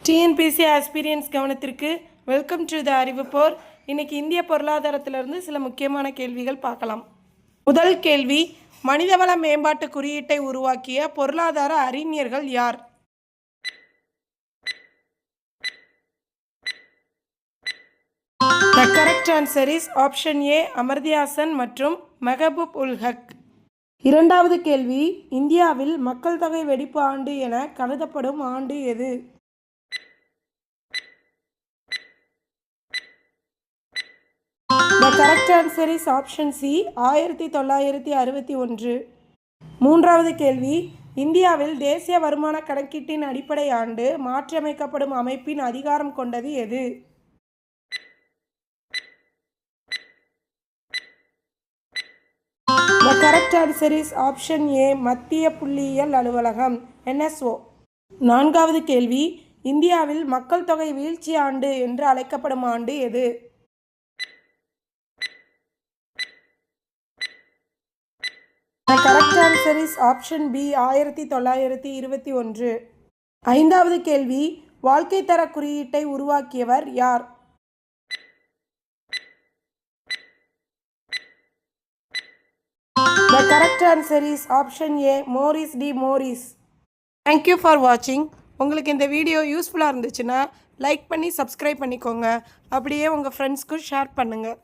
TNPSC ஆஸ்பிரியன்ஸ் கவனத்திற்கு welcome to the அறிவுப்போர். இன்னைக்கு இந்திய பொருளாதாரத்திலிருந்து சில முக்கியமான கேள்விகள் பார்க்கலாம். முதல் கேள்வி, மனிதவள மேம்பாட்டு குறியீட்டை உருவாக்கிய பொருளாதார அறிஞர்கள் யார்? The correct answer is option A, Amartya Sen மற்றும் மெஹபூப் உல் ஹக். இரண்டாவது கேள்வி, இந்தியாவில் மக்கள் தொகை வெடிப்பு ஆண்டு என கருதப்படும் ஆண்டு எது? The correct answer is option C, 1961. மூன்றாவது கேள்வி, இந்தியாவில் தேசிய வருமான கணக்கீட்டின் அடிப்படை ஆண்டு மாற்றியமைக்கப்படும் அமைப்பின் அதிகாரம் கொண்டது எது? The correct answer is option A, மத்திய புள்ளியியல் அலுவலகம் NSO. நான்காவது கேள்வி, இந்தியாவில் மக்கள் தொகை வீழ்ச்சி ஆண்டு என்று அழைக்கப்படும் ஆண்டு எது? The correct answer is option B, 1921. ஐந்தாவது கேள்வி, வாழ்க்கை தர குறியீட்டை உருவாக்கியவர் யார்? The correct answer is option A, Morris D Morris. Thank you for watching. உங்களுக்கு இந்த வீடியோ யூஸ்ஃபுல்லாக இருந்துச்சுன்னா லைக் பண்ணி சப்ஸ்கிரைப் பண்ணிக்கோங்க. அப்படியே உங்கள் ஃப்ரெண்ட்ஸ்க்கும் ஷேர் பண்ணுங்கள்.